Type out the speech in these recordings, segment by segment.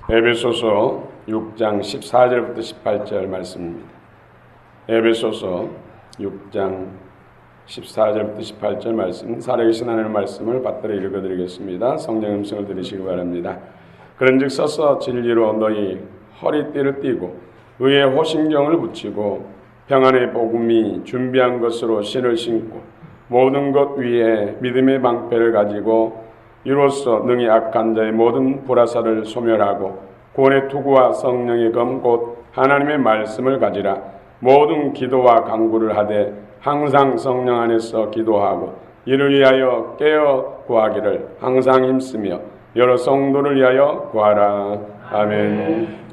에베소서 6장 14절부터 18절 말씀입니다. 에베소서 6장 14절부터 18절 말씀, 살아계신 하나님의 말씀을 받들어 읽어드리겠습니다. 성령 음성을 들으시기 바랍니다. 그런즉 서서 진리로 너희 허리띠를 띠고 의의 호신경을 붙이고 평안의 복음이 준비한 것으로 신을 신고 모든 것 위에 믿음의 방패를 가지고 이로써 능히 악한 자의 모든 불화살을 소멸하고 구원의 투구와 성령의 검 곧 하나님의 말씀을 가지라. 모든 기도와 간구를 하되 항상 성령 안에서 기도하고 이를 위하여 깨어 구하기를 항상 힘쓰며 여러 성도를 위하여 구하라. 아멘.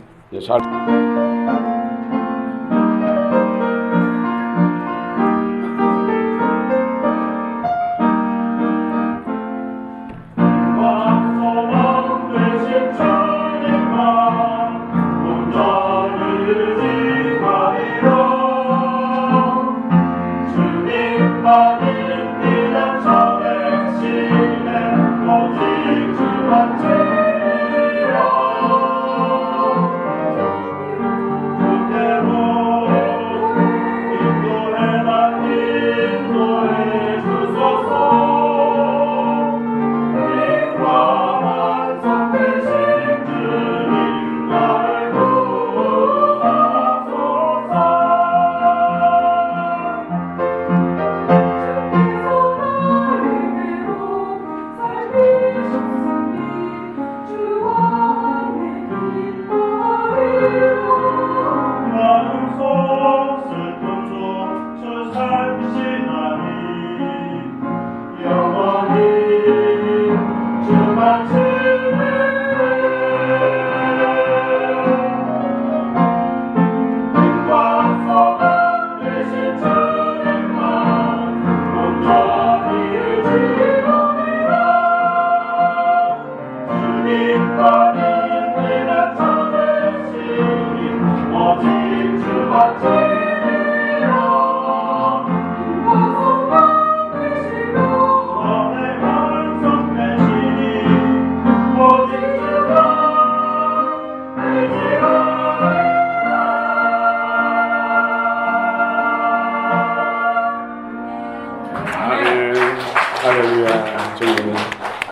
할렐루야. 주님을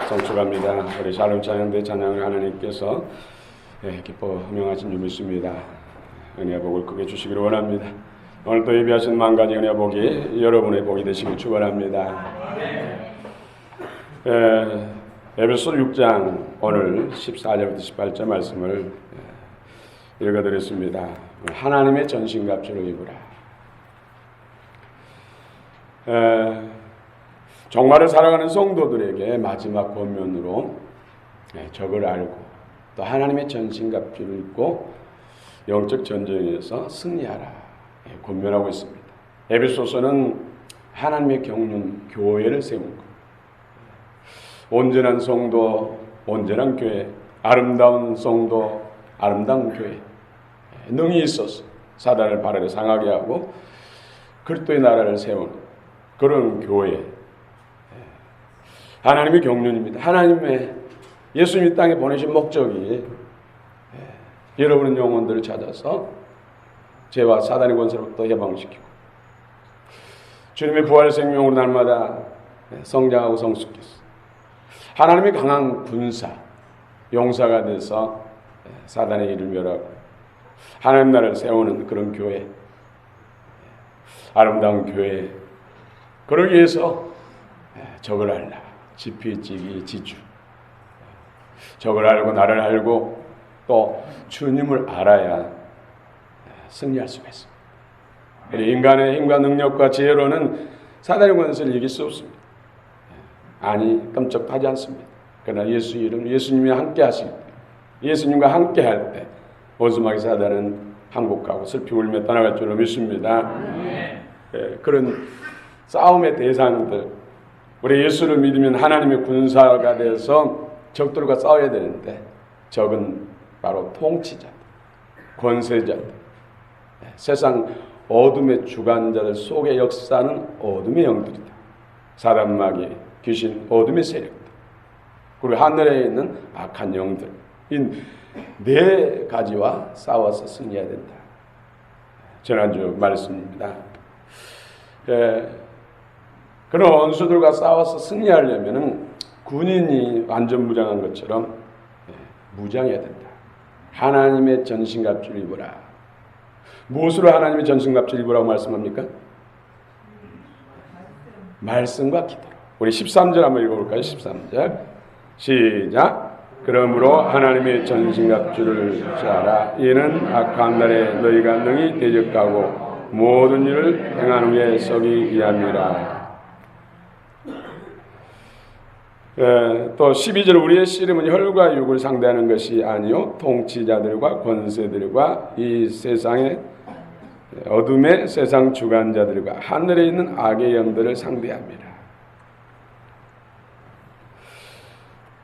성축합니다. 우리 샬롬 찬양대 찬양을 하나님께서 기뻐 흠명하신 줄 믿습니다. 은혜와 복을 크게 주시기를 원합니다. 오늘 또 예비하신 만 가지 은혜와 복이 여러분의 복이 되시길 축원합니다. 에베소 6장 오늘 14절부터 18절 말씀을 읽어드렸습니다. 하나님의 전신갑주를 입으라. 종말을 살아가는 성도들에게 마지막 권면으로 적을 알고 또 하나님의 전신갑주를 입고 영적 전쟁에서 승리하라 권면하고 있습니다. 에베소서는 하나님의 경륜 교회를 세운 것, 온전한 성도, 온전한 교회, 아름다운 성도, 아름다운 교회, 능히 있어서 사단을 발아래 상하게 하고 그리스도의 나라를 세우는 그런 교회, 하나님의 경륜입니다. 하나님의 예수님이 땅에 보내신 목적이 여러분의 영혼들을 찾아서 죄와 사단의 권세로부터 해방시키고 주님의 부활 생명으로 날마다 성장하고 성숙해서 하나님의 강한 군사, 용사가 돼서 사단의 일을 멸하고 하나님 나라를 세우는 그런 교회, 아름다운 교회, 그러기 위해서 적을 알라. 지피지기 지주. 적을 알고 나를 알고 또 주님을 알아야 승리할 수가 있습니다. 인간의 힘과 능력과 지혜로는 사단의 권세를 이길 수 없습니다. 아니, 끔찍하지 않습니다. 그러나 예수 이름, 예수님이 함께 하실 때, 예수님과 함께 할 때 원수마귀 사단은 항복하고 슬피 울며 떠나갈 줄로 믿습니다. 그런 싸움의 대상들, 우리 예수를 믿으면 하나님의 군사가 되어서 적들과 싸워야 되는데 적은 바로 통치자들, 권세자들, 세상 어둠의 주관자들 속의 역사는 어둠의 영들이다. 사단마귀, 귀신, 어둠의 세력들, 그리고 하늘에 있는 악한 영들, 이 네 가지와 싸워서 승리해야 된다. 지난주 말씀입니다. 그런 원수들과 싸워서 승리하려면 군인이 완전 무장한 것처럼 무장해야 된다. 하나님의 전신갑주를 입으라. 무엇으로 하나님의 전신갑주를 입으라고 말씀합니까? 말씀과 기도로. 우리 13절 한번 읽어볼까요? 13절 시작. 그러므로 하나님의 전신갑주를 짜라. 이는 악한 날에 너희가 능히 대적하고 모든 일을 행한 후에 서기 위함이라. 또 12절 우리의 씨름은 혈과 육을 상대하는 것이 아니요 통치자들과 권세들과 이 세상의 어둠의 세상 주관자들과 하늘에 있는 악의 영들을 상대합니다.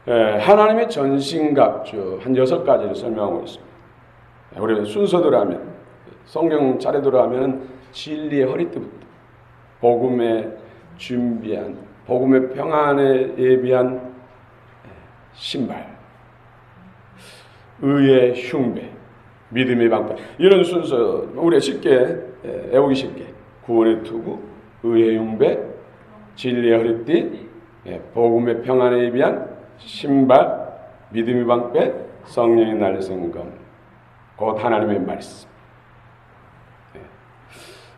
하나님의 전신갑주 한 6가지를 설명하고 있습니다. 우리 순서대로 하면 성경 차례대로 하면 진리의 허리띠부터 복음에 준비한 복음의 평안에 예비한 신발, 의의 흉배, 믿음의 방패, 이런 순서 우리가 쉽게 외우기 쉽게 구원의 투구, 의의 흉배, 진리의 허리띠, 복음의 평안에 예비한 신발, 믿음의 방패, 성령의 날성검, 곧 하나님의 말씀.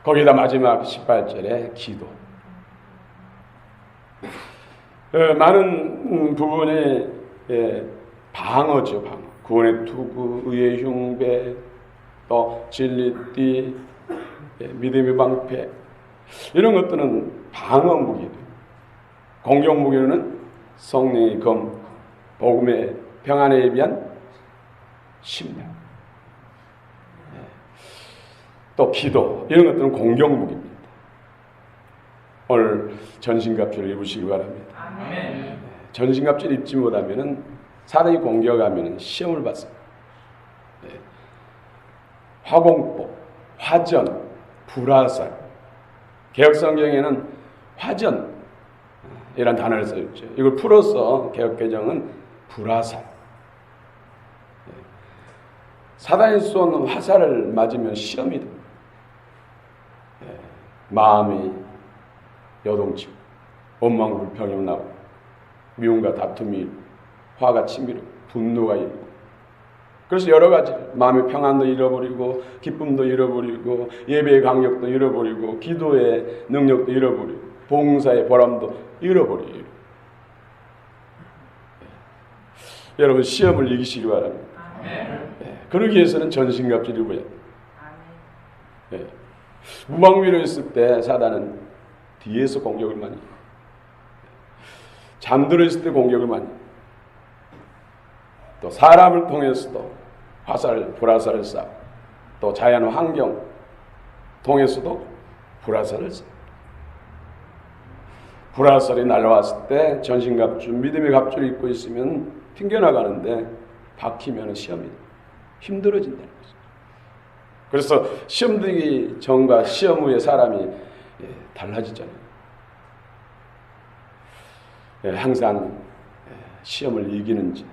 거기다 마지막 18절에 기도. 많은 부분이 방어죠, 방어. 구원의 투구, 의의 흉배, 또 진리띠, 믿음의 방패, 이런 것들은 방어 무기들. 공격 무기로는 성령의 검, 복음의 평안에 예비한 신발, 또 기도, 이런 것들은 공격 무기입니다. 오늘 전신갑주를 입으시기 바랍니다. 아멘. 전신갑주를 입지 못하면 사단이 공격하면 시험을 받습니다. 화공법, 화전, 불화살. 개혁성경에는 화전 이란 단어를 써있죠. 이걸 풀어서 개혁개정은 불화살. 사단이 쏜 화살을 맞으면 시험이 됩니다. 마음이 요동치고 원망 불평이 나오고 미움과 다툼이 일고 화가 치밀고 분노가 일고, 그래서 여러 가지 마음의 평안도 잃어버리고 기쁨도 잃어버리고 예배의 강력도 잃어버리고 기도의 능력도 잃어버리고 봉사의 보람도 잃어버려요. 여러분 시험을 이기시기 바랍니다. 그러기 위해서는 전신갑주를 입어야 돼요. 무방비로 있을 때 사단은 뒤에서 공격을 많이 해요. 잠들어 있을 때 공격을 많이 해요. 또 사람을 통해서도 불화살을 쏴. 또 자연 환경 통해서도 불화살을 쏴. 불화살이 날아왔을 때 전신갑주, 믿음의 갑주를 입고 있으면 튕겨나가는데 박히면 시험이 힘들어진다는 거죠. 그래서 시험 들기 전과 시험 후에 사람이 달라지잖아요. 항상 시험을 이기는 자,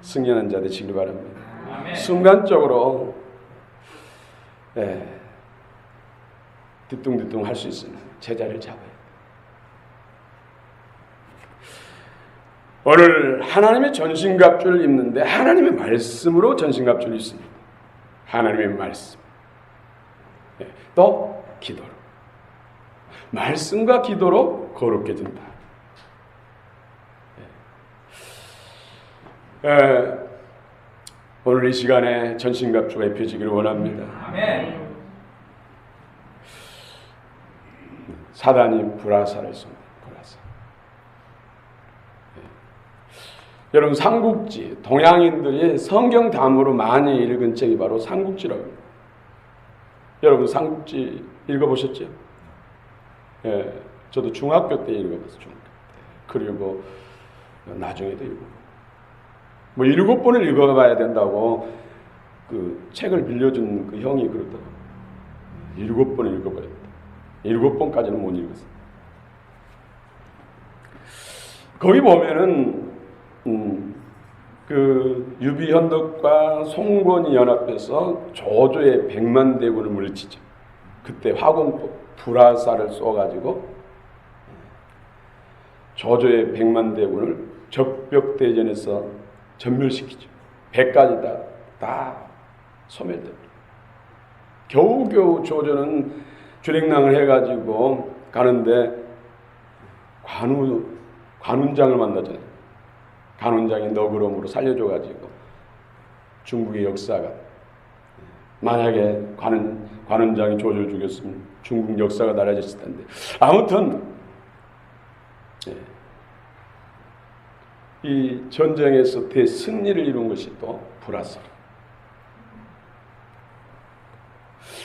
승리하는 자 되시길 바랍니다. 아멘. 순간적으로 뒤뚱뒤뚱 할 수 있으면 제자를 잡아요. 오늘 하나님의 전신갑주를 입는데 하나님의 말씀으로 전신갑주를 입습니다. 하나님의 말씀. 또 기도로. 말씀과 기도로 거룩해진다. 오늘 이 시간에 전신갑주가 입혀지기를 원합니다. 아멘. 사단이 불화살을 쏩니다. 불화살. 여러분 삼국지, 동양인들이 성경 다음으로 많이 읽은 책이 바로 삼국지라고 합니다. 여러분 삼국지 읽어보셨죠? 저도 중학교 때 읽어봤어요. 중학교 때. 그리고 나중에도 읽어보고. 7번을 읽어봐야 된다고 그 책을 빌려준 그 형이 그러더라고요. 7번을 읽어봐야 된다. 7번까지는 못 읽었어요. 거기 보면은 그 유비현덕과 송건이 연합해서 조조의 100만 대군을 물리치죠. 그때 화공포 불화살을 쏘가지고 조조의 100만 대군을 적벽대전에서 전멸시키죠. 100까지 다 소멸됩니다. 겨우겨우 조조는 주랭랑을 해가지고 가는데 관운장을 만나잖아요. 관운장이 너그러움으로 살려줘가지고 중국의 역사가, 만약에 관운장이 조조를 죽였으면 중국 역사가 달라졌을 텐데, 아무튼 이 전쟁에서 대승리를 이룬 것이 또 불화살.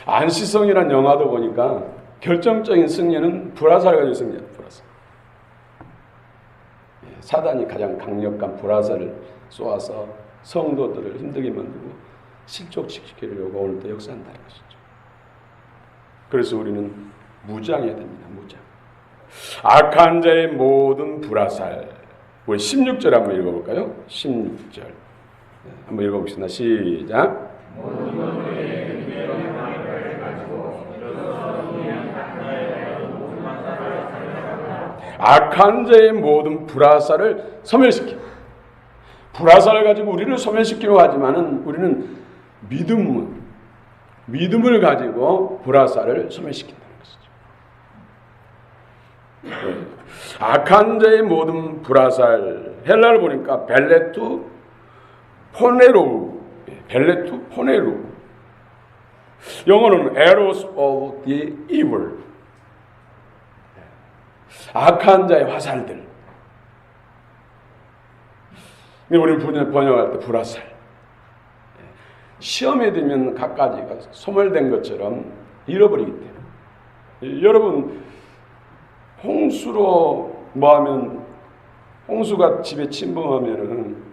안시성이라는 영화도 보니까 결정적인 승리는 불화살 가지고 승리야. 불화살. 사단이 가장 강력한 불화살을 쏘아서 성도들을 힘들게 만들고 실족시키려고 오늘도 역사한다는 것이죠. 그래서 우리는 무장해야 됩니다. 무장. 악한 자의 모든 불화살. 우리 16절 한번 읽어볼까요? 16절 한번 읽어봅시다. 시작. 악한 자의 모든 불화살을 소멸시켜. 불화살을 가지고 우리를 소멸시키려고 하지만은 우리는 믿음을 가지고 불화살을 소멸시킨다는 것이죠. 악한 자의 모든 불화살, 헬라를 보니까 벨레투 포네루, 영어는 arrows of the evil, 악한 자의 화살들. 우리는 번역할 때 불화살. 시험에 들면 갖가지가 소멸된 것처럼 잃어버리기 때문에. 여러분, 홍수로 뭐하면, 홍수가 집에 침범하면은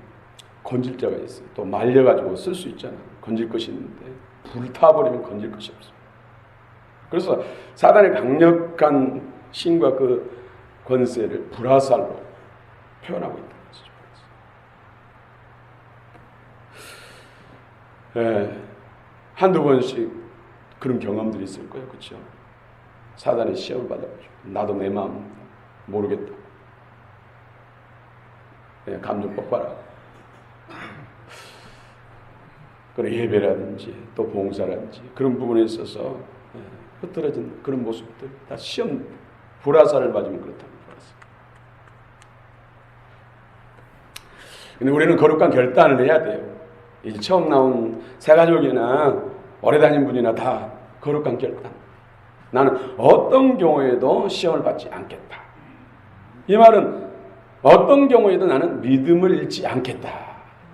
건질 자가 있어요. 또 말려가지고 쓸 수 있잖아요. 건질 것이 있는데 불타버리면 건질 것이 없어요. 그래서 사단의 강력한 신과 그 권세를 불화살로 표현하고 있다는 것이죠. 한두 번씩 그런 경험들이 있을 거예요. 그렇죠? 사단의 시험을 받아보죠. 나도 내 마음 모르겠다. 감정 폭발하고. 그런 예배라든지 또 봉사라든지 그런 부분에 있어서 흐트러진 그런 모습들 다 시험, 불화살을 맞으면 그렇다는 불화살. 근데 우리는 거룩한 결단을 해야 돼요. 이제 처음 나온 새가족이나 오래 다닌 분이나 다 거룩한 결단. 나는 어떤 경우에도 시험을 받지 않겠다. 이 말은 어떤 경우에도 나는 믿음을 잃지 않겠다.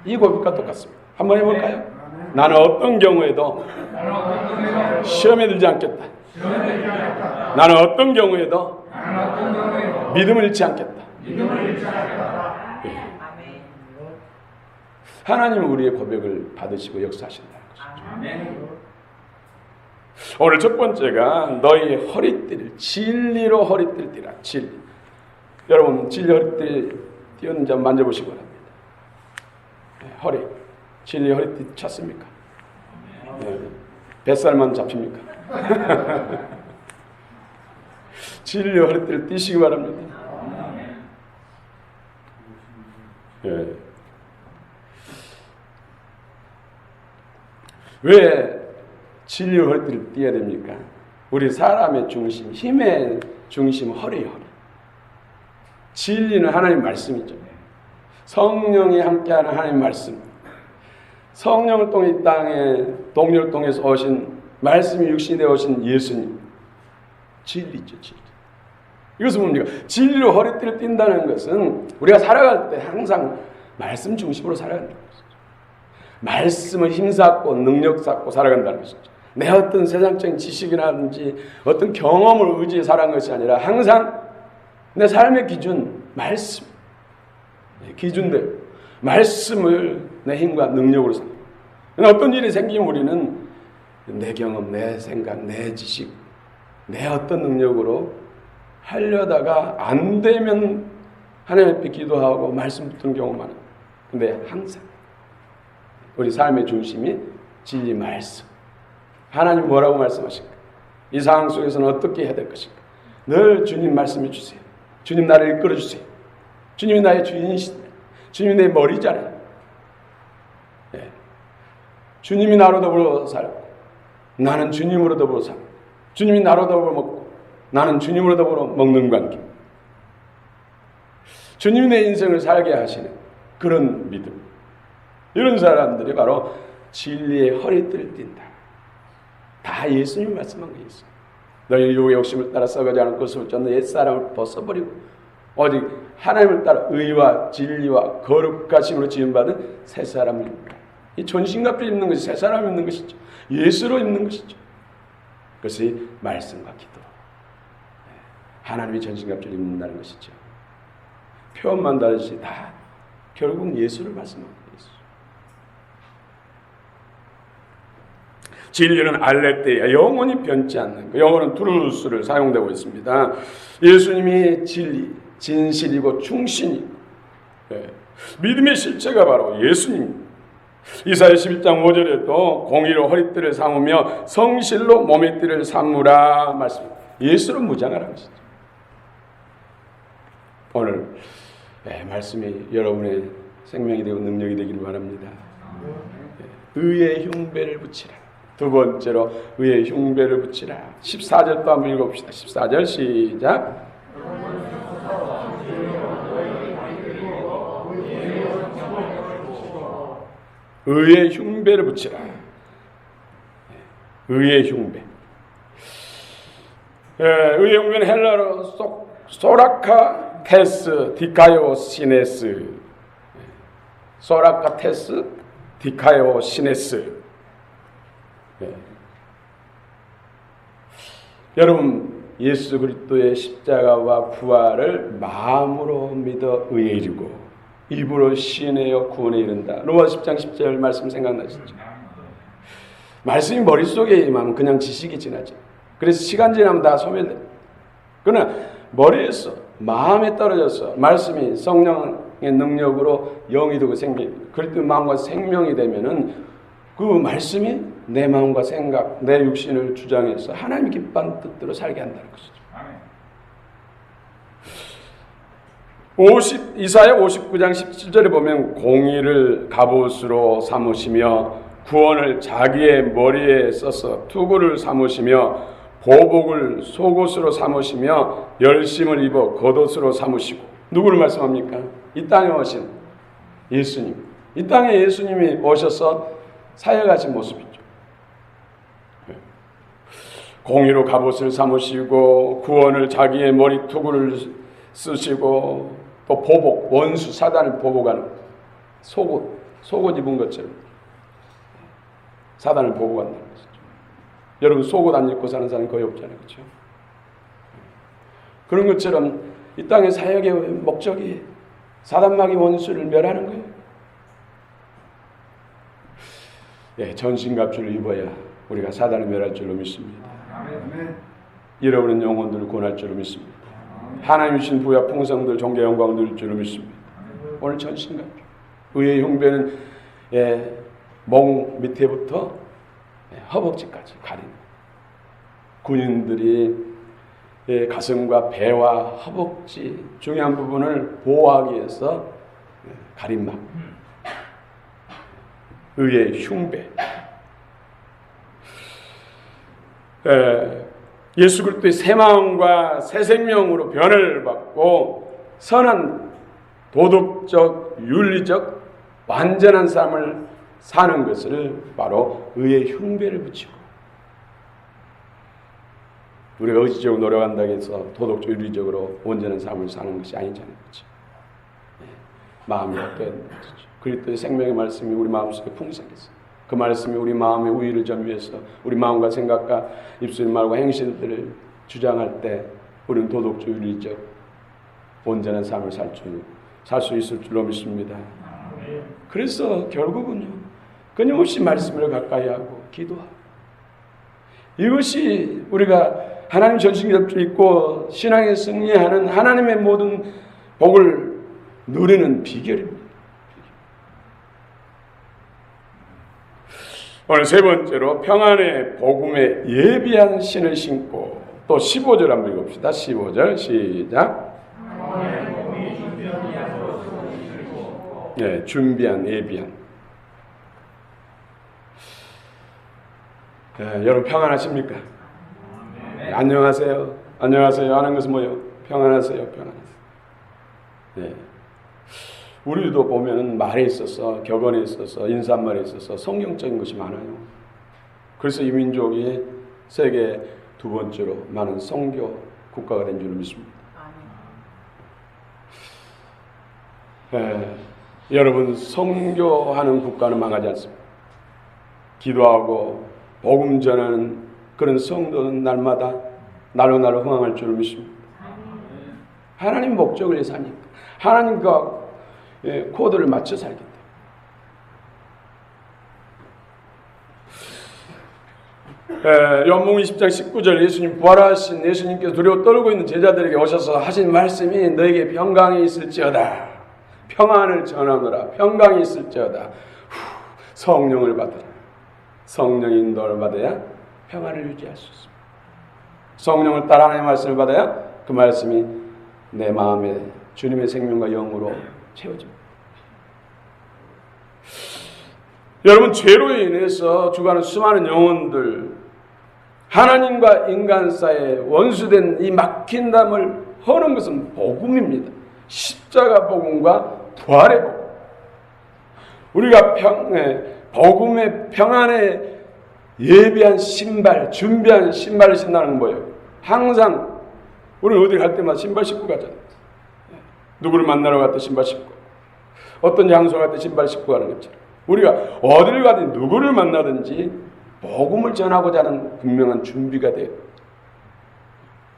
이 고백과 똑같습니다. 한번 해볼까요? 나는 어떤 경우에도 시험에 들지 않겠다. 나는 어떤 경우에도 믿음을 잃지 않겠다. 하나님은 우리의 고백을 받으시고 역사하신다는 것이죠. 오늘 첫 번째가 너희 허리띠를 진리로 허리띠를 띠라. 진리. 여러분 진리 허리띠 띄었는지 한번 만져보시기 바랍니다. 허리. 진리 허리띠 찼습니까? 뱃살만 잡힙니까? 진리 허리띠를 띄시기 바랍니다. 왜 진리 허리띠를 띄어야 됩니까? 우리 사람의 중심, 힘의 중심, 허리예요. 허리. 진리는 하나님 말씀이죠. 성령이 함께하는 하나님 말씀. 성령을 통해 이 땅에 동료를 통해서 오신 말씀이 육신이 되어 오신 예수님. 진리죠, 진리. 이것은 뭡니까? 진리로 허리띠를 띈다는 것은 우리가 살아갈 때 항상 말씀 중심으로 살아간다는 것이죠. 말씀을 힘쌓고 능력 쌓고 살아간다는 것이죠. 내 어떤 세상적인 지식이라든지 어떤 경험을 의지해 살아간 것이 아니라 항상 내 삶의 기준, 말씀. 기준대로 말씀을 내 힘과 능력으로 삼는. 어떤 일이 생기면 우리는 내 경험, 내 생각, 내 지식, 내 어떤 능력으로 하려다가 안 되면 하나님 앞에 기도하고 말씀 붙는 경우 많아요. 근데 항상 우리 삶의 중심이 진리 말씀. 하나님 뭐라고 말씀하실까? 이 상황 속에서는 어떻게 해야 될 것인가? 늘 주님 말씀해 주세요. 주님 나를 이끌어 주세요. 주님이 나의 주인이시다. 주님이 내 머리잖아요. 네. 주님이 나로 더불어 살고 나는 주님으로 더불어 살고 주님이 나로 더불어 먹고 나는 주님으로 더불어 먹는 관계. 주님이 내 인생을 살게 하시는 그런 믿음. 이런 사람들이 바로 진리의 허리띠를 띈다. 다 예수님이 말씀한 게 있어요. 너희 유혹의 욕심을 따라 썩어지 않은 것을 쫓는 옛사람을 벗어버리고 오직 하나님을 따라 의와 진리와 거룩하심으로 지음받은 새 사람을 입는다. 이 전신갑주를 입는 것이 새 사람을 입는 것이죠. 예수로 입는 것이죠. 그것이 말씀과 기도. 하나님이 전신갑주를 입는다는 것이죠. 표현만 다르지 다 결국 예수를 말씀하는 거예요. 진리는 알레테야, 영원히 변치 않는 거. 영어는 트루스를 사용되고 있습니다. 예수님이 진리, 진실이고 충신이 믿음의 실체가 바로 예수님. 이사야 11장 5절에도 공의로 허리띠를 삼으며 성실로 몸의 띠를 삼으라 말씀. 예수로 무장하라는 것이죠. 오늘 말씀이 여러분의 생명이 되고 능력이 되기를 바랍니다. 의의 흉배를 붙이라. 두 번째로 의의 흉배를 붙이라. 14절 또 한번 읽어봅시다. 14절 시작. 의의 흉배를 붙이라. 의의 흉배. 의의 흉배는 헬라어로 소라카 테스 디카요 시네스. 소라카 테스 디카요 시네스. 여러분, 예수 그리스도의 십자가와 부활을 마음으로 믿어 의에 이르고 입으로 시인하여 구원에 이른다. 로마서 10장 10절 말씀 생각나시죠? 말씀이 머릿속에 임하면 그냥 지식이 지나죠. 그래서 시간 지나면 다 소멸돼. 그러나 머리에서 마음에 떨어져서 말씀이 성령의 능력으로 영이 되고 그리스도의 마음과 생명이 되면은 그 말씀이 내 마음과 생각, 내 육신을 주장해서 하나님 기뻐하는 뜻대로 살게 한다는 것이죠. 이사야 59장 17절에 보면 공의를 갑옷으로 삼으시며 구원을 자기의 머리에 써서 투구를 삼으시며 보복을 속옷으로 삼으시며 열심을 입어 겉옷으로 삼으시고. 누구를 말씀합니까? 이 땅에 오신 예수님. 이 땅에 예수님이 오셔서 사역하신 모습이죠. 공의로 갑옷을 삼으시고 구원을 자기의 머리 투구를 쓰시고 또 보복, 원수 사단을 보복하는 속옷 입은 것처럼 사단을 보복한다는 것이죠. 여러분, 속옷 안 입고 사는 사람이 거의 없잖아요. 그렇죠? 그런 것처럼 이 땅의 사역의 목적이 사단마귀 원수를 멸하는 거예요. 전신갑주를 입어야 우리가 사단을 멸할 줄로 믿습니다. 잃어버린 영혼들을 구원할 줄로 믿습니다. 하나님 주신 부와 풍성들, 존귀 영광 누릴 줄로 믿습니다. 오늘 전신갑주. 의의 흉배는 목 밑에부터 허벅지까지 가리는. 군인들이 가슴과 배와 허벅지 중요한 부분을 보호하기 위해서 가림막. 의의 흉배. 예수 그리스도의 새 마음과 새 생명으로 변을 받고 선한 도덕적, 윤리적, 완전한 삶을 사는 것을 바로 의의 흉배를 붙이고, 우리가 의지적으로 노력한다고 해서 도덕적, 윤리적으로 온전한 삶을 사는 것이 아니잖아요. 그렇죠? 마음이 어때야 되는 것이죠. 그리스도의 생명의 말씀이 우리 마음속에 풍성했어요. 그 말씀이 우리 마음의 우위를 점유해서 우리 마음과 생각과 입술 말과 행실들을 주장할 때 우리는 도덕적, 윤리적, 온전한 삶을 살 수 있을 줄로 믿습니다. 그래서 결국은요, 끊임없이 말씀을 가까이 하고 기도하고, 이것이 우리가 하나님 전신갑주 입고 신앙에 승리하는 하나님의 모든 복을 누리는 비결입니다. 오늘 세 번째로 평안의 복음에 예비한 신을 신고, 또 15절 한번 읽읍시다. 15절 시작. 네, 준비한, 예비한. 네, 여러분 평안하십니까? 네, 안녕하세요. 안녕하세요 하는 것은 뭐예요? 평안하세요. 평안하세요. 네. 우리도 보면 말에 있어서, 격언에 있어서, 인사말에 있어서 성경적인 것이 많아요. 그래서 이 민족이 세계 두 번째로 많은 선교 국가가 된 줄 믿습니다. 여러분, 선교하는 국가는 망하지 않습니다. 기도하고 복음 전하는 그런 성도는 날마다 날로 흥황할 줄 믿습니다. 하나님 목적을 위해 사니까, 하나님과 코드를 맞춰 살기 때문에. 요한복음 20장 19절 예수님 부활하신 예수님께서 두려워 떨고 있는 제자들에게 오셔서 하신 말씀이 너에게 평강이 있을지어다. 평안을 전하노라. 평강이 있을지어다. 성령을 받으라. 성령의 인도를 받아야 평안을 유지할 수 있습니다. 성령을 따라 하나님의 말씀을 받아야 그 말씀이 내 마음에 주님의 생명과 영으로 채워집니다. 여러분, 죄로 인해서 죽어가는 수많은 영혼들, 하나님과 인간 사이에 원수된 이 막힌 담을 허는 것은 복음입니다. 십자가 복음과 부활의 복음. 우리가 복음의 평안에 예비한 신발, 준비한 신발을 신다는 건 뭐예요? 항상 우리는 어디 갈 때마다 신발 신고 가잖아요. 누구를 만나러 갈 때 신발 신고, 어떤 장소 갈 때 신발 신고 가는 것처럼 우리가 어딜 가든 누구를 만나든지 복음을 전하고자 하는 분명한 준비가 돼요.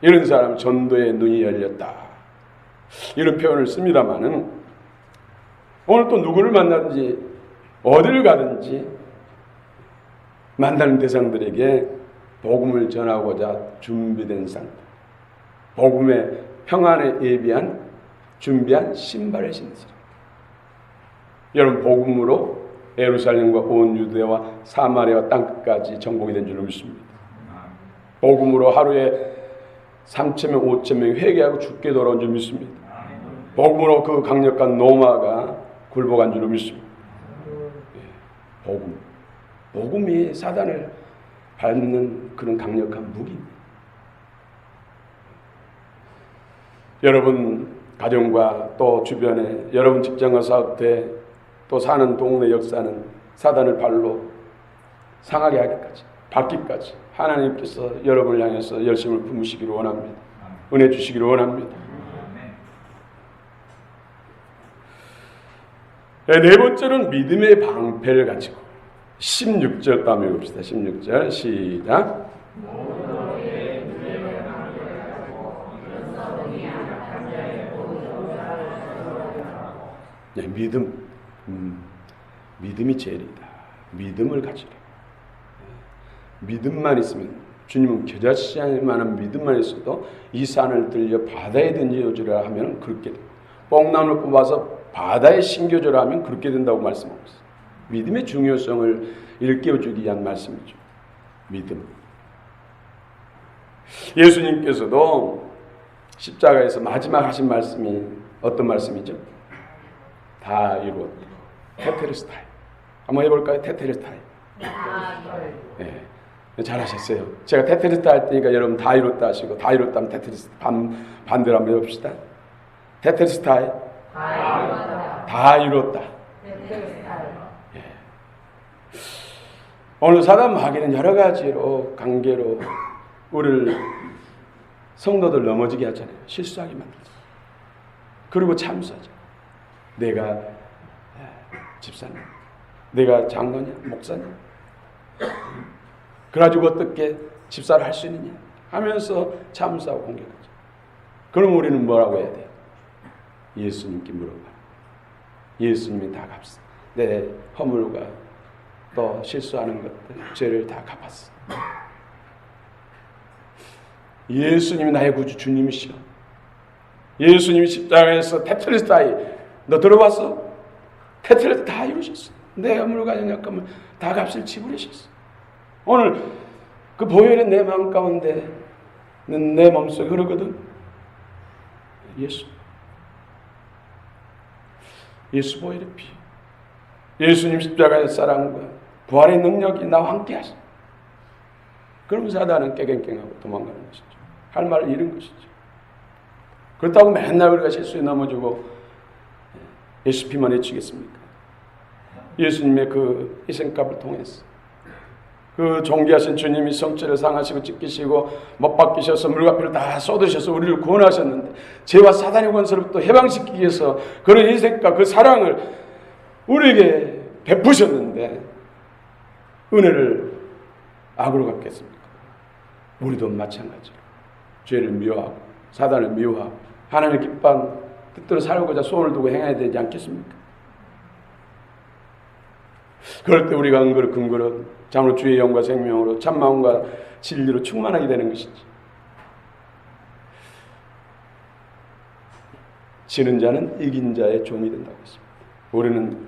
이런 사람은 전도의 눈이 열렸다, 이런 표현을 씁니다마는, 오늘 또 누구를 만나든지 어딜 가든지 만나는 대상들에게 복음을 전하고자 준비된 상태, 복음의 평안에 예비한 준비한 신발을 신는 사람. 여러분, 복음으로 예루살렘과 온 유대와 사마리아와 땅끝까지 전복이 된 줄로 믿습니다. 복음으로 하루에 3,000명, 5,000명이 회개하고 죽게 돌아온 줄 믿습니다. 복음으로 그 강력한 노마가 굴복한 줄로 믿습니다. 복음이 사단을 밟는 그런 강력한 무기입니다. 여러분 가정과 또 주변에, 여러분 직장과 사업대, 또 사는 동네 역사는 사단을 발로 상하게 하기까지, 받기까지 하나님께서 여러분을 향해서 열심을 품으시기를 원합니다. 은혜 주시기를 원합니다. 네 번째는 믿음의 방패를 가지고, 16절 다음에 봅시다. 16절 시작. 네, 믿음이 제일이다. 믿음을 가지라. 믿음만 있으면, 주님은 겨자씨 만한 믿음만 있어도 이 산을 들려 바다에 던져주라 하면 그렇게 됩니다. 뽕나무를 뽑아서 바다에 심겨주라 하면 그렇게 된다고 말씀하고 있어요. 믿음의 중요성을 일깨워주기 위한 말씀이죠. 믿음. 예수님께서도 십자가에서 마지막 하신 말씀이 어떤 말씀이죠? 다 이루었다. 테텔레스타이. 한번 해볼까요? 테텔레스타이. 네, 잘하셨어요. 제가 테텔레스타 할 때니까 여러분 다 이뤘다 하시고, 다 이뤘다 하면 테텔레스타 반대로 한번 해봅시다. 테텔레스타이. 다 이뤘다. 예. 오늘 사단 마귀는 여러 가지로, 관계로 우리를, 성도들 넘어지게 하잖아요. 실수하게 만들죠. 그리고 참수하죠. 내가 집사냐? 내가 장로냐? 목사냐? 그래가지고 어떻게 집사를 할 수 있느냐? 하면서 참수하고 공격하죠. 그럼 우리는 뭐라고 해야 돼요? 예수님께 물어봐. 예수님이 다 갚았어. 내 허물과 또 실수하는 것들, 죄를 다 갚았어. 예수님이 나의 구주 주님이시여. 예수님이 십자가에서 테텔레스타이, 너 들어봤어? 테텔레스타 다 이루셨어. 내 물과 약함을 다 값을 지불하셨어. 오늘 그 보혈이 내 마음 가운데 내 몸속에 흐르거든. 예수 보혈의 피, 예수님 십자가의 사랑과 부활의 능력이 나와 함께 하시오. 그럼 사단은 깨갱깽하고 도망가는 것이죠. 할 말을 잃은 것이죠. 그렇다고 맨날 우리가 실수에 넘어지고 예수 피만 외치겠습니까? 예수님의 그 희생값을 통해서 그 존귀하신 주님이 성체를 상하시고 찢기시고 못 박히셔서 물과 피를 다 쏟으셔서 우리를 구원하셨는데, 죄와 사단의 권세로부터 해방시키기 위해서 그런 희생과 그 사랑을 우리에게 베푸셨는데 은혜를 악으로 갚겠습니까? 우리도 마찬가지로 죄를 미워하고 사단을 미워하고 하나님의 기뻐하는 뜻대로 살고자 소원을 두고 행해야 되지 않겠습니까? 그럴 때 우리가 근거로 참으로 주의 영과 생명으로 참마음과 진리로 충만하게 되는 것이지. 지는 자는 이긴 자의 종이 된다고 했습니다. 우리는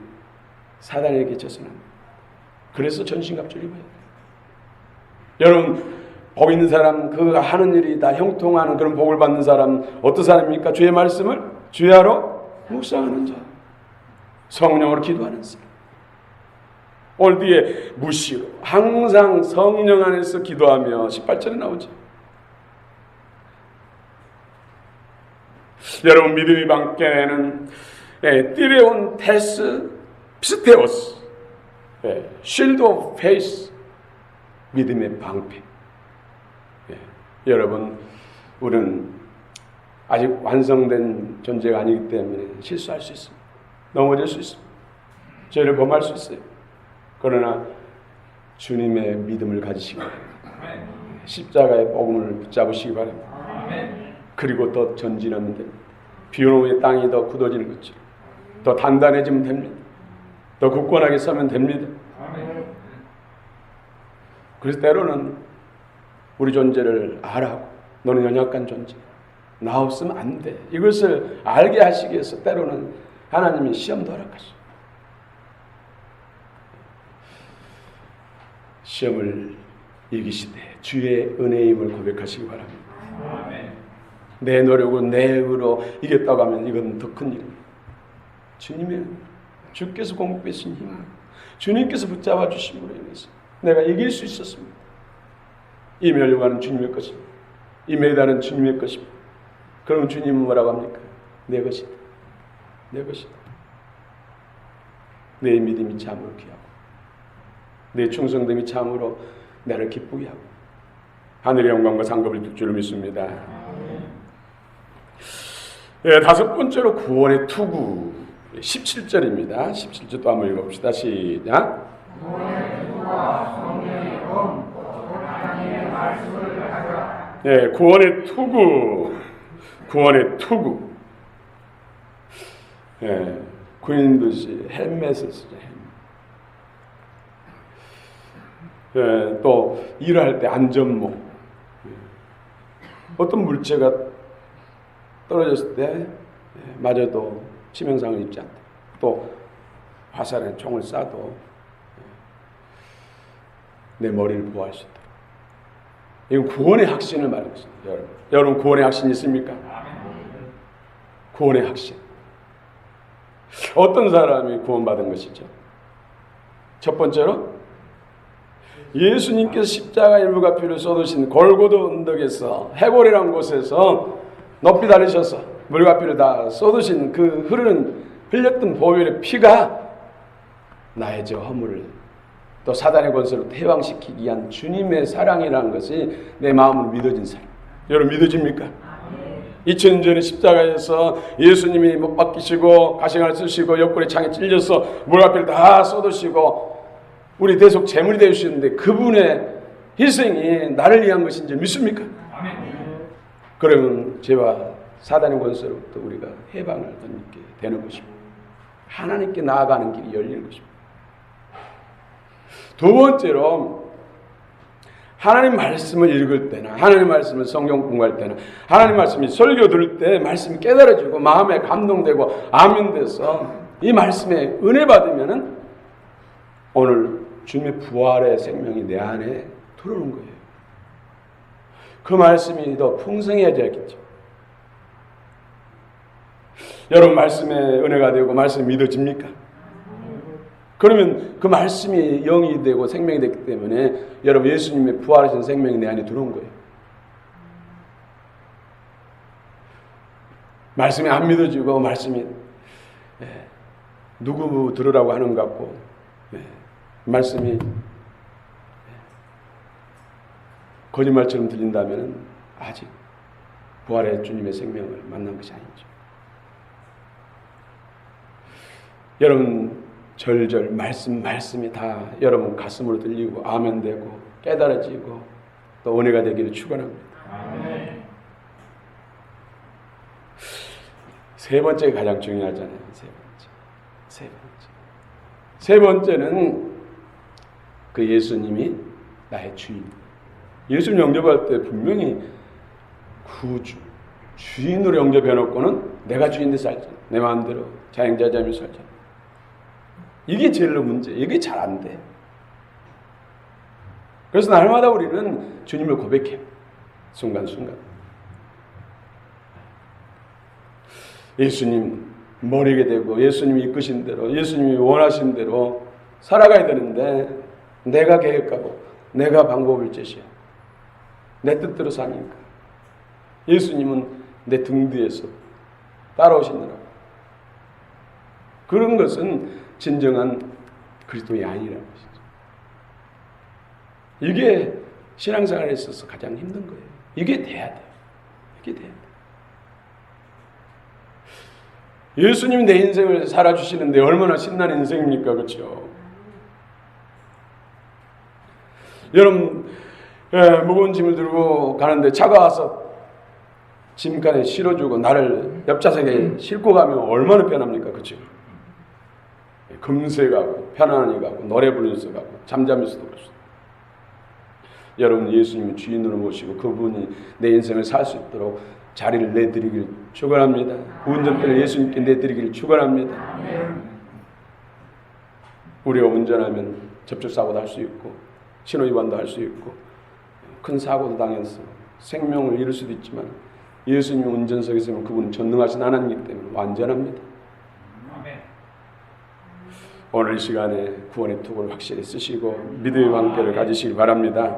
사단에게 져서는 합니다. 그래서 전신갑주를 입어야 돼요. 여러분, 복 있는 사람, 그 하는 일이 다 형통하는 그런 복을 받는 사람 어떤 사람입니까? 주의 말씀을 주야로 묵상하는 자, 성령으로 기도하는 사람. 오늘 뒤에 무시로 항상 성령 안에서 기도하며 18절에 나오죠. 여러분, 믿음의 방패는 띠레온 테스 피스테오스, 쉴드 오브 페이스, 믿음의 방패. 여러분, 우리는 아직 완성된 존재가 아니기 때문에 실수할 수 있습니다. 넘어질 수 있습니다. 죄를 범할 수 있어요. 그러나 주님의 믿음을 가지시기 바랍니다. 십자가의 복음을 붙잡으시기 바랍니다. 그리고 더 전진하면 됩니다. 비오는 후에 땅이 더 굳어지는 것처럼 더 단단해지면 됩니다. 더 굳건하게 서면 됩니다. 그래서 때로는 우리 존재를 알아고, 너는 연약한 존재, 나 없으면 안 돼, 이것을 알게 하시기 위해서 때로는 하나님이 시험도 허락하시죠. 시험을 이기시되 주의 은혜임을 고백하시기 바랍니다. 내 노력으로 내 의로 이겼다고 하면 이건 더 큰 일입니다. 주님의 주께서 공급하신 힘, 주님께서 붙잡아 주심으로 인해서 내가 이길 수 있었습니다. 이 멸류관은 주님의 것입니다. 이 메달은 주님의 것입니다. 그럼 주님은 뭐라고 합니까? 내 것이다. 내 것이다. 내 믿음이 참으로 귀하고 내 충성됨이 참으로 나를 기쁘게 하고 하늘의 영광과 상급을 줄 줄 믿습니다. 다섯 번째로 구원의 투구 17절입니다. 17절 또 한번 읽어봅시다. 시작. 구원의 투구와 성령의 하나님의 말씀을 가져라. 구원의 투구, 구원의 투구. 군인듯이 헬멧을 쓰죠. 또 일할 때 안전모, 어떤 물체가 떨어졌을 때 맞아도 치명상을 입지 않다. 또 화살에 총을 쏴도 내 머리를 보호할 수 있다. 이건 구원의 확신을 말하는 것입니다. 여러분 구원의 확신 있습니까? 구원의 확신. 어떤 사람이 구원받은 것이죠? 첫 번째로 예수님께서 십자가의 물과 피를 쏟으신 골고다 언덕에서 해골이라는 곳에서 높이 다니셔서 물과 피를 다 쏟으신 그 흘렸던 보혈의 피가 나의 저 허물을 또 사단의 권세로 퇴방시키기 위한 주님의 사랑이라는 것이 내 마음으로 믿어진 사람. 여러분 믿어집니까? 2000년 전에 십자가에서 예수님이 못 박히시고 가시관을 쓰시고 옆구리 창에 찔려서 물과 피를 다 쏟으시고 우리 대속 제물이 되주셨는데 그분의 희생이 나를 위한 것인지 믿습니까? 그러면 죄와 사단의 권세로부터 우리가 해방을 얻게 되는 것입니다. 하나님께 나아가는 길이 열리는 것입니다. 두 번째로 하나님 말씀을 읽을 때나 하나님 말씀을 성경 공부할 때나 하나님 말씀이 설교 들을 때 말씀이 깨달아지고 마음에 감동되고 아멘돼서 이 말씀에 은혜 받으면은 오늘 주님의 부활의 생명이 내 안에 들어오는 거예요. 그 말씀이 더 풍성해져야겠죠. 여러분 말씀에 은혜가 되고 말씀이 믿어집니까? 그러면 그 말씀이 영이 되고 생명이 됐기 때문에 여러분 예수님의 부활하신 생명이 내 안에 들어온 거예요. 말씀이 안 믿어지고 말씀이 누구 들으라고 하는 것 같고 말씀이 거짓말처럼 들린다면 아직 부활의 주님의 생명을 만난 것이 아니죠. 여러분 절절 말씀이 다 여러분 가슴으로 들리고 아멘되고 깨달아지고 또 은혜가 되기를 축원합니다. 아멘. 세 번째가 가장 중요하잖아요. 세 번째는 그 예수님이 나의 주인. 예수님 영접할 때 분명히 구주, 주인으로 영접해놓고는 내가 주인 돼 살자. 내 마음대로 자행자자며 살자. 이게 제일 문제. 이게 잘 안 돼. 그래서 날마다 우리는 주님을 고백해요. 순간순간. 예수님 모르게 되고 예수님이 이끄신 대로 예수님이 원하신 대로 살아가야 되는데 내가 계획하고 내가 방법을 제시해. 내 뜻대로 사니까. 예수님은 내 등 뒤에서 따라오시느라고. 그런 것은 진정한 그리스도의 아니라는 것이죠. 이게 신앙생활에 있어서 가장 힘든 거예요. 이게 돼야 돼요. 이게 돼야 돼요. 예수님이 내 인생을 살아주시는데 얼마나 신나는 인생입니까? 그렇죠? 여러분 무거운 짐을 들고 가는데 차가 와서 짐칸에 실어주고 나를 옆좌석에 싣고 가면 얼마나 편합니까? 그렇죠? 금세 가고 편안히 가고 노래 부르면서 가고 잠자면서도 그렇습니다. 여러분 예수님 주인으로 모시고 그분이 내 인생을 살 수 있도록 자리를 내드리길 축원합니다. 운전대를 예수님께 내드리길 축원합니다. 우리가 운전하면 접촉사고도 할 수 있고 신호위반도 할 수 있고 큰 사고도 당해서 생명을 잃을 수도 있지만 예수님 운전석에 있으면 그분은 전능하신 하나님이기 때문에 완전합니다. 오늘 이 시간에 구원의 톡을 확실히 쓰시고 믿음의 관계를 가지시길 바랍니다.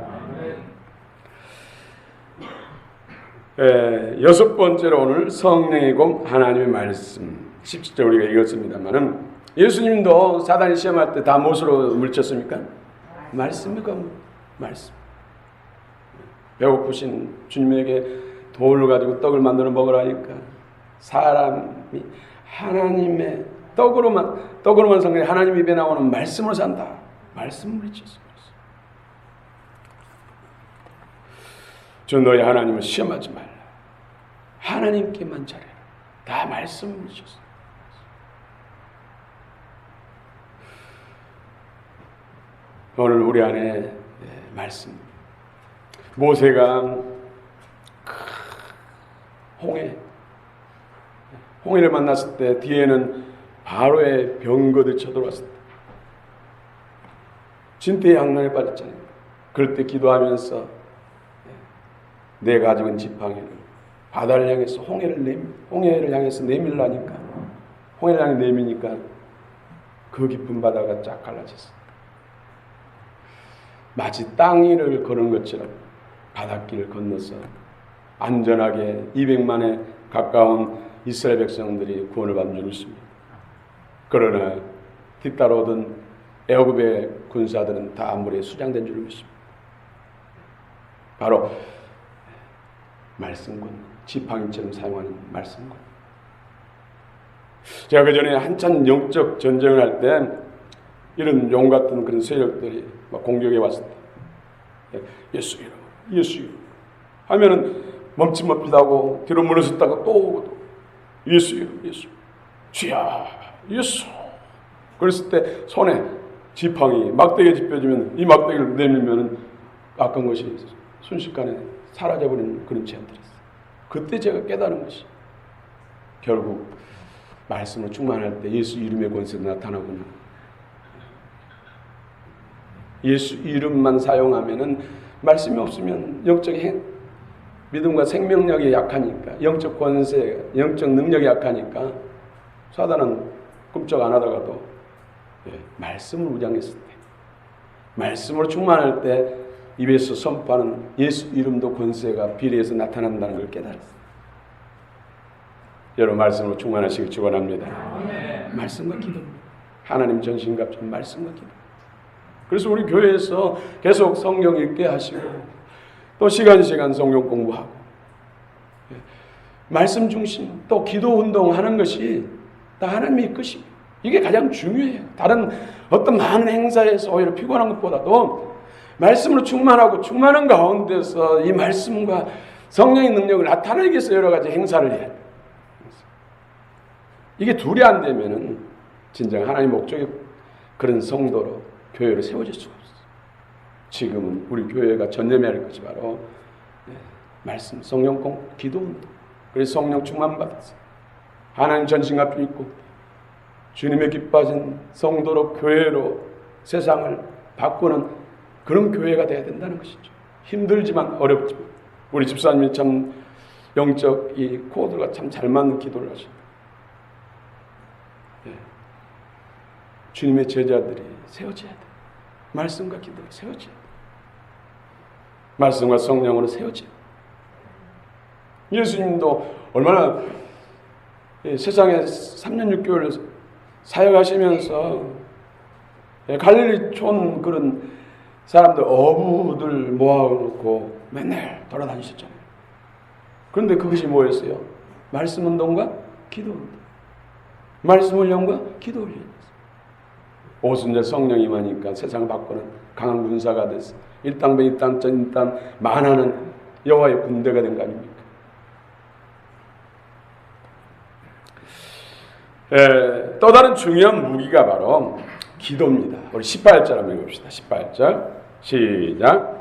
여섯 번째로 오늘 성령의 공 하나님의 말씀 17절 우리가 읽었습니다만은 예수님도 사단이 시험할 때 다 무엇으로 물쳤습니까? 말씀입니까? 말씀. 배고프신 주님에게 돌을 가지고 떡을 만들어 먹으라니까 사람이 하나님의 떡으로만 산 게 하나님 입에 나오는 말씀으로 산다. 말씀을 물쳤습니다. 저 너희 하나님을 시험하지 말라. 하나님께만 잘해라. 다 말씀을 물쳤습니다. 오늘 우리 안에 말씀. 모세가 홍해를 만났을 때 뒤에는 바로의 병거들이 쳐들어왔을 때 진퇴의 양난에 빠졌잖아요. 그럴 때 기도하면서 내가 가지고 있는 지팡이를 바다를 향해서 홍해를 향해서 내밀라니까 홍해를 향해 내미니까 그 깊은 바다가 쫙 갈라졌어. 마치 땅 위를 걸은 것처럼 바닷길을 건너서 안전하게 200만에 가까운 이스라엘 백성들이 구원을 받은 줄 믿습니다. 그러나 뒤따라오던 애굽의 군사들은 다 물에 수장된 줄 믿습니다. 바로 말씀군, 지팡이처럼 사용하는 말씀군. 제가 그 전에 한참 영적 전쟁을 할 때 이런 용 같은 그런 세력들이 막 공격해 왔을 때 예수 이름, 예수 이름 하면은 멈칫멈칫하고 뒤로 물러섰다가 또 오고 예수 이름, 예수 주야 예수. 그랬을 때 손에 지팡이 막대기에 짚혀지면 이 막대기를 내밀면은 아까운 것이 순식간에 사라져버리는 그런 체험들이 있어요. 그때 제가 깨달은 것이 결국 말씀을 충만할 때 예수 이름의 권세가 나타나구나. 예수 이름만 사용하면은 말씀이 없으면 영적 믿음과 생명력이 약하니까, 영적 권세, 영적 능력이 약하니까 사단은 꿈쩍 안 하다가도 말씀을 무장했을 때, 말씀으로 충만할 때 입에서 선포하는 예수 이름도 권세가 비례해서 나타난다는 걸 깨달았어요. 여러분 말씀으로 충만하시길 축원합니다. 말씀과 기도, 하나님 전신갑주는 말씀과 기도. 그래서 우리 교회에서 계속 성경 읽게 하시고 또 시간 성경 공부하고 말씀 중심 또 기도 운동하는 것이 다 하나님의 이끄심. 이게 가장 중요해요. 다른 어떤 많은 행사에서 오히려 피곤한 것보다도 말씀으로 충만하고 충만한 가운데서 이 말씀과 성령의 능력을 나타내기 위해서 여러 가지 행사를 해야 돼요. 이게 둘이 안 되면은 진정 하나님의 목적의 그런 성도로 교회를 세워질 수가 없어요. 지금은 우리 교회가 전념해야 할 것이 바로 말씀, 성령 공부, 기도 운동. 그래서 성령 충만 받았어요. 하나님 전신갑주 입고 주님의 기뻐진 성도로 교회로 세상을 바꾸는 그런 교회가 돼야 된다는 것이죠. 힘들지만 어렵지만 우리 집사님이 참 영적 이 코드가 참 잘 맞는 기도를 하십니다. 주님의 제자들이 세워져야 돼. 말씀과 기도가 세워져야 돼. 말씀과 성령으로 세워져야 돼. 예수님도 얼마나 세상에 3년 6개월 사역하시면서 갈릴리 촌 그런 사람들 어부들 모아놓고 맨날 돌아다니셨잖아요. 그런데 그것이 뭐였어요? 말씀 운동과 기도 운동. 말씀 훈련과 기도 훈련. 오순절 성령이 임하니까 세상을 바꾸는 강한 군사가 됐어. 일당배 일당전 일당 만하는 여호와의 군대가 된 거 아닙니까? 또 다른 중요한 무기가 바로 기도입니다. 우리 18절 한번 읽읍시다. 18절 시작.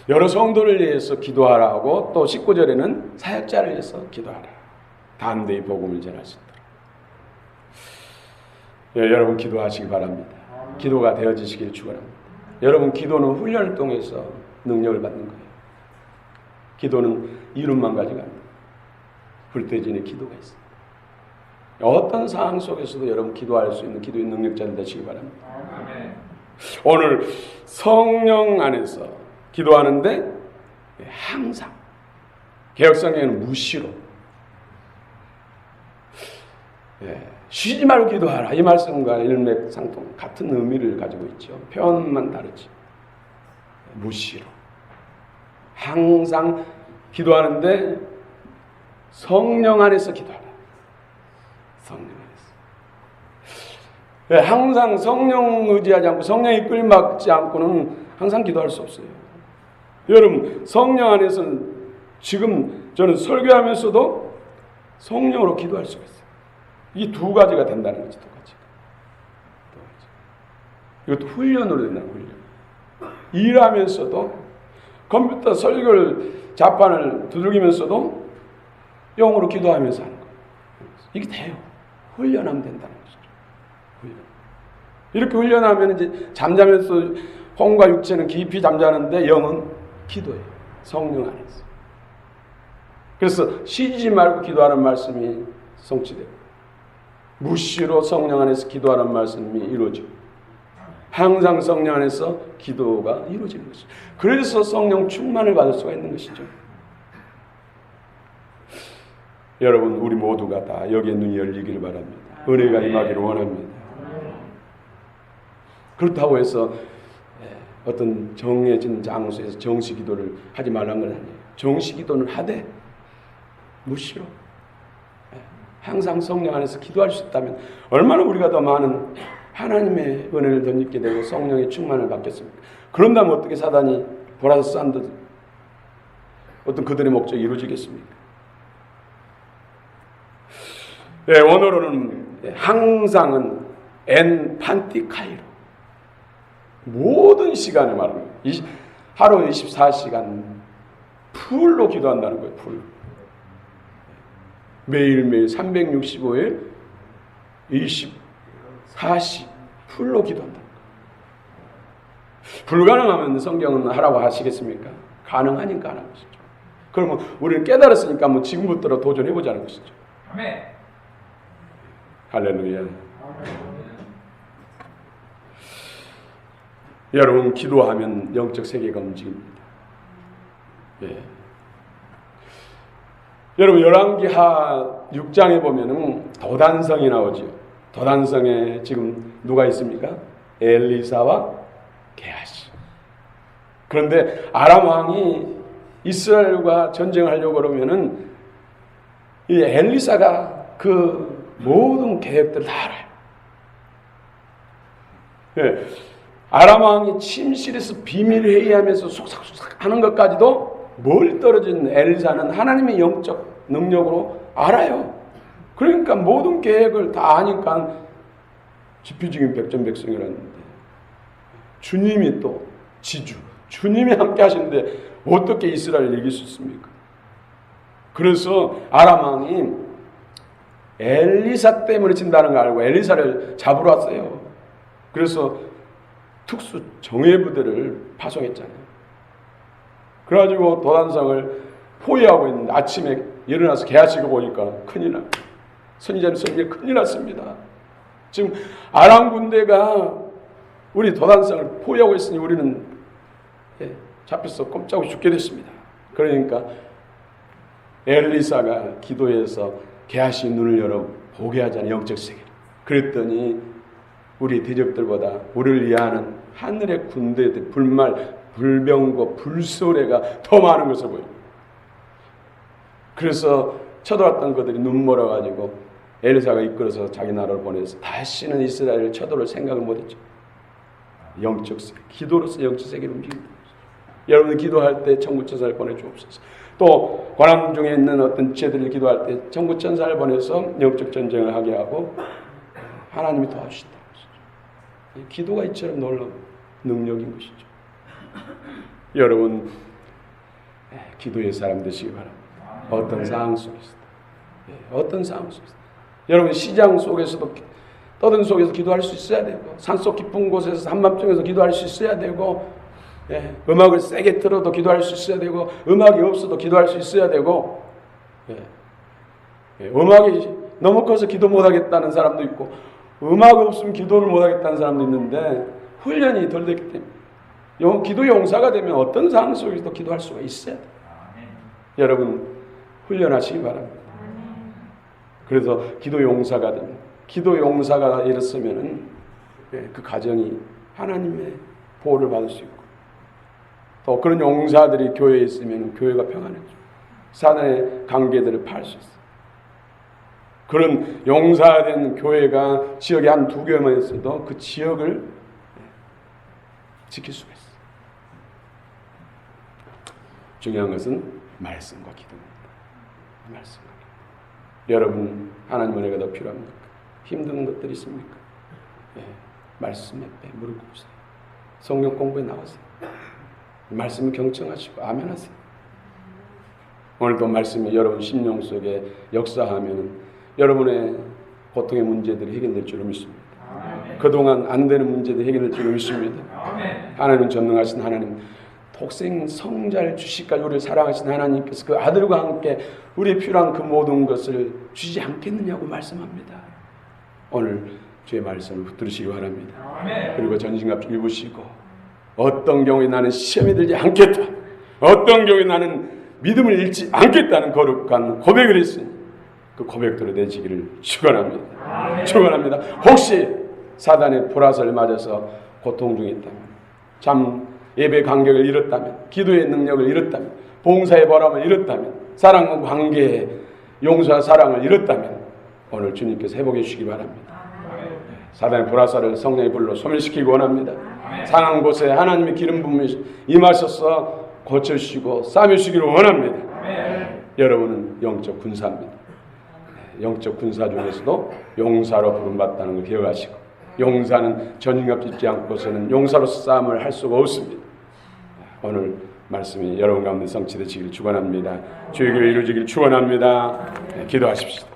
여러 성도를 위해서 기도하라 하고 또 19절에는 사역자를 위해서 기도하라. 담대히 복음을 전할 수 있도록. 여러분 기도하시기 바랍니다. 기도가 되어지시길 축원합니다. 여러분 기도는 훈련을 통해서 능력을 받는 거예요. 기도는 이름만 가지고 안 돼요. 불태진의 기도가 있습니다. 어떤 상황 속에서도 여러분 기도할 수 있는 기도의 능력자들 되시기 바랍니다. 오늘 성령 안에서 기도하는데 항상 개혁성경에는 무시로 쉬지 말고 기도하라 이 말씀과 일맥상통 같은 의미를 가지고 있죠. 표현만 다르지. 무시로 항상 기도하는데 성령 안에서 기도하라. 성령 안에서 항상 성령 의지하지 않고 성령이 이끌림받지 않고는 항상 기도할 수 없어요. 여러분 성령 안에서는 지금 저는 설교하면서도 성령으로 기도할 수가 있어요. 이 두 가지가 된다는 거지. 두 가지. 이것도 훈련으로 된다는 훈련. 일하면서도 컴퓨터 설교를 자판을 두들기면서도 영으로 기도하면서 하는 거예요. 이게 돼요. 훈련하면 된다는 것이죠. 훈련. 이렇게 훈련하면 이제 잠자면서 혼과 육체는 깊이 잠자는데 영은 기도예요. 성령 안에서. 그래서 쉬지 말고 기도하는 말씀이 성취되고 무시로 성령 안에서 기도하는 말씀이 이루어지고 항상 성령 안에서 기도가 이루어지는 것이죠. 그래서 성령 충만을 받을 수가 있는 것이죠. 여러분 우리 모두가 다 여기에 눈이 열리기를 바랍니다. 은혜가 임하기를 원합니다. 그렇다고 해서 어떤 정해진 장소에서 정시 기도를 하지 말라는 건 아니에요. 정시 기도는 하되 무시로 항상 성령 안에서 기도할 수 있다면 얼마나 우리가 더 많은 하나님의 은혜를 덧입게 되고 성령의 충만을 받겠습니까? 그런다면 어떻게 사단이 보라서 싼 듯 어떤 그들의 목적이 이루어지겠습니까? 원어로는 항상은 엔 판티카이로 모든 시간을 말합니다. 하루 24시간 풀로 기도한다는 거예요. 풀로. 매일매일 365일 24시 풀로 기도한다. 불가능하면 성경은 하라고 하시겠습니까? 가능하니까 하는 것이죠. 그러면 우리는 깨달았으니까 뭐 지금부터 도전해보자는 것이죠. 아멘. 할렐루야. 여러분, 기도하면 영적 세계가 움직입니다. 예. 여러분, 열왕기하 6장에 보면은 도단성이 나오죠. 도단성에 지금 누가 있습니까? 엘리사와 게하시. 그런데 아람 왕이 이스라엘과 전쟁하려고 그러면은 이 엘리사가 그 모든 계획들을 다 알아요. 예. 아람 왕이 침실에서 비밀 회의하면서 속삭속삭 하는 것까지도 멀리 떨어진 엘리사는 하나님의 영적 능력으로 알아요. 그러니까 모든 계획을 다 아니까 지피지긴 백전백승이라는데, 주님이 또 지주, 주님이 함께 하시는데 어떻게 이스라엘을 이길 수 있습니까? 그래서 아람 왕이 엘리사 때문에 진다는 걸 알고 엘리사를 잡으러 왔어요. 그래서 특수 정예부대를 파송했잖아요. 그래가지고 도단성을 포위하고 있는데 아침에 일어나서 게하시가 보니까 큰일 납니다. 선지자님 선지에 큰일 났습니다. 지금 아람 군대가 우리 도단성을 포위하고 있으니 우리는 잡혀서 꼼짝없이 죽게 됐습니다. 그러니까 엘리사가 기도해서 게하시 눈을 열어 보게 하자는 영적 세계. 그랬더니 우리 대적들보다 우리를 이해하는 하늘의 군대들, 불말, 불병과 불소래가 더 많은 것을 보여요. 그래서 쳐들어왔던 것들이 눈 멀어가지고 엘리사가 이끌어서 자기 나라를 보내서 다시는 이스라엘을 쳐들어올 생각을 못했죠. 영적 세계, 기도로서 영적 세계를 움직입니다. 여러분 기도할 때 천구천사를 보내주옵소서. 또 고난 중에 있는 어떤 죄들을 기도할 때 천구천사를 보내서 영적 전쟁을 하게 하고 하나님이 도와주신다. 기도가 이처럼 놀라운 능력인 것이죠. 여러분 기도의 사람 되시기 바랍니다. 어떤 상황 속에서도, 어떤 상황 속에서 여러분 시장 속에서도 떠든 속에서 기도할 수 있어야 되고, 산속 깊은 곳에서 한밤중에서 기도할 수 있어야 되고, 음악을 세게 틀어도 기도할 수 있어야 되고, 음악이 없어도 기도할 수 있어야 되고, 음악이 너무 커서 기도 못하겠다는 사람도 있고, 음악 없으면 기도를 못하겠다는 사람도 있는데 훈련이 덜 됐기 때문에 기도 용사가 되면 어떤 상황 속에서도 기도할 수가 있어야 돼요. 여러분 훈련하시기 바랍니다. 그래서 기도 용사가 됩니다. 기도 용사가 일었으면은 그 가정이 하나님의 보호를 받을 수 있고, 또 그런 용사들이 교회에 있으면 교회가 평안해져. 사단의 관계들을 파할 수 있어요. 그런 용사된 교회가 지역에 한 두 교회만 있어도 그 지역을 지킬 수가 있어요. 중요한 것은 말씀과 기도입니다. 말씀과 기도. 여러분 하나님 은혜가 더 필요합니까? 힘든 것들이 있습니까? 말씀에 무릎 꿇으세요. 성경 공부에 나와세요. 말씀을 경청하시고 아멘 하세요. 오늘도 말씀이 여러분 심령 속에 역사하면 여러분의 고통의 문제들이 해결될 줄로 믿습니다. 아멘. 그동안 안 되는 문제들이 해결될 줄로 믿습니다. 아멘. 하나님은 전능하신 하나님, 독생 성자를 주시까지 우리를 사랑하신 하나님께서 그 아들과 함께 우리의 필요한 그 모든 것을 주지 않겠느냐고 말씀합니다. 오늘 주의 말씀을 붙들으시기 바랍니다. 아멘. 그리고 전신갑주 입으시고, 어떤 경우에 나는 시험에 들지 않겠다, 어떤 경우에 나는 믿음을 잃지 않겠다는 거룩한 고백을 했으니 그 고백대로 되시기를 축원합니다. 아멘. 축원합니다. 혹시 사단의 불화설을 맞아서 고통 중에 있다면, 참 예배 간격을 잃었다면, 기도의 능력을 잃었다면, 봉사의 보람을 잃었다면, 사랑과 관계의 용서와 사랑을 잃었다면 오늘 주님께서 회복해 주시기 바랍니다. 아멘. 사단의 불화설을 성령의 불로 소멸시키기 원합니다. 아멘. 상한 곳에 하나님의 기름 부음이 임하셔서 고쳐주시고 싸매주시기를 원합니다. 아멘. 여러분은 영적 군사입니다. 영적 군사 중에서도 용사로 부름받다는 걸 기억하시고, 용사는 전인갑 짓지 않고서는 용사로서 싸움을 할 수가 없습니다. 오늘 말씀이 여러분 가운데 성취되시길 축원합니다. 주의 교회 이루어지길 축원합니다. 기도하십시오.